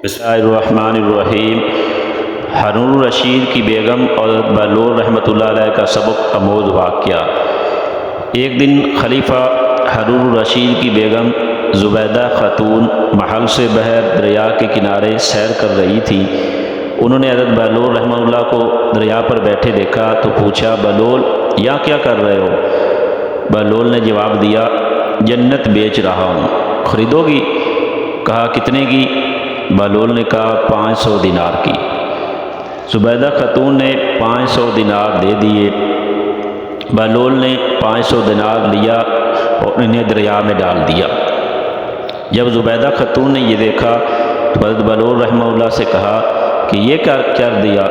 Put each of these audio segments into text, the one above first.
بسم اللہ الرحمن الرحیم۔ ہارون الرشید کی بیگم اور بہلول رحمۃ اللہ علیہ کا سبق آموز واقعہ۔ ایک دن خلیفہ ہارون الرشید کی بیگم زبیدہ خاتون محل سے بحر دریا کے کنارے سیر کر رہی تھی۔ انہوں نے حضرت بہلول رحمہ اللہ کو دریا پر بیٹھے دیکھا تو پوچھا، بہلول یہاں کیا کر رہے ہو؟ بہلول نے جواب دیا، جنت بیچ رہا ہوں، خریدو گی؟ کہا کتنے کی؟ بہلول نے کہا 500 دینار کی۔ زبیدہ خاتون نے 500 دینار دے دیے۔ بہلول نے 500 دینار لیا اور انہیں دریا میں ڈال دیا۔ جب زبیدہ خاتون نے یہ دیکھا تو حضرت بہلول رحمہ اللہ سے کہا کہ یہ کیا کر دیا؟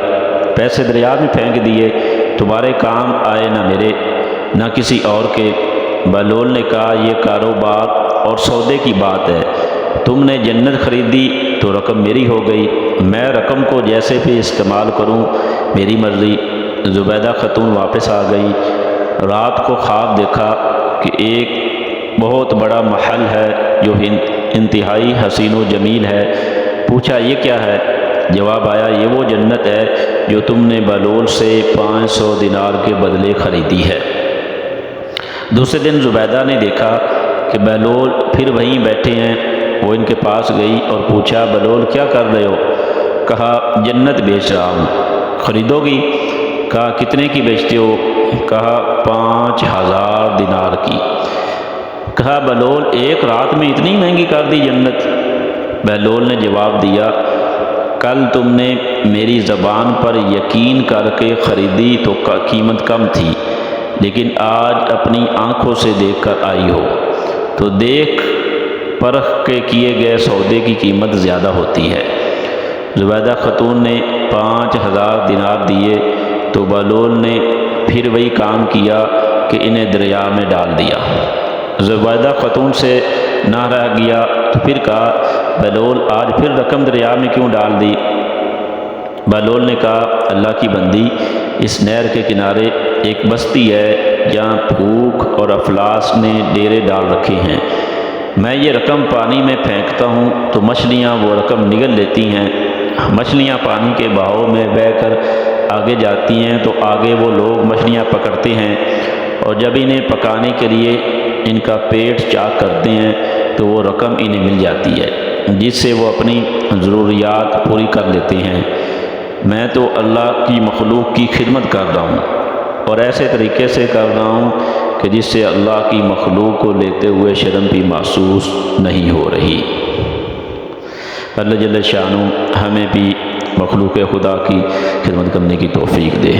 پیسے دریا میں پھینک دیے، تمہارے کام آئے نہ میرے نہ کسی اور کے۔ بہلول نے کہا، یہ کاروبار اور سودے کی بات ہے، تم نے جنت خریدی تو رقم میری ہو گئی، میں رقم کو جیسے بھی استعمال کروں میری مرضی۔ زبیدہ خاتون واپس آ گئی۔ رات کو خواب دیکھا کہ ایک بہت بڑا محل ہے جو انتہائی حسین و جمیل ہے۔ پوچھا یہ کیا ہے؟ جواب آیا، یہ وہ جنت ہے جو تم نے بہلول سے 500 دینار کے بدلے خریدی ہے۔ دوسرے دن زبیدہ نے دیکھا کہ بہلول پھر وہیں بیٹھے ہیں۔ وہ ان کے پاس گئی اور پوچھا، بہلول کیا کر رہے ہو؟ کہا جنت بیچ رہا ہوں، خریدو گی؟ کہا کتنے کی بیچتے ہو؟ کہا 5000 دینار کی۔ کہا بہلول ایک رات میں اتنی مہنگی کر دی جنت؟ بہلول نے جواب دیا، کل تم نے میری زبان پر یقین کر کے خریدی تو قیمت کم تھی، لیکن آج اپنی آنکھوں سے دیکھ کر آئی ہو تو دیکھ پرکھ کے کیے گئے سودے کی قیمت زیادہ ہوتی ہے۔ زبیدہ خاتون نے 5000 دینار دیے تو بہلول نے پھر وہی کام کیا کہ انہیں دریا میں ڈال دیا۔ زبیدہ خاتون سے نہ رہ گیا تو پھر کہا، بہلول آج پھر رقم دریا میں کیوں ڈال دی؟ بہلول نے کہا، اللہ کی بندی، اس نہر کے کنارے ایک بستی ہے جہاں بھوک اور افلاس نے ڈیرے ڈال رکھے ہیں۔ میں یہ رقم پانی میں پھینکتا ہوں تو مچھلیاں وہ رقم نگل لیتی ہیں۔ مچھلیاں پانی کے بہاؤ میں بہہ کر آگے جاتی ہیں تو آگے وہ لوگ مچھلیاں پکڑتے ہیں، اور جب انہیں پکانے کے لیے ان کا پیٹ چاک کرتے ہیں تو وہ رقم انہیں مل جاتی ہے جس سے وہ اپنی ضروریات پوری کر لیتے ہیں۔ میں تو اللہ کی مخلوق کی خدمت کر رہا ہوں اور ایسے طریقے سے کر رہا ہوں کہ جس سے اللہ کی مخلوق کو لیتے ہوئے شرم بھی محسوس نہیں ہو رہی۔ اللہ جل شانہ ہمیں بھی مخلوق خدا کی خدمت کرنے کی توفیق دے۔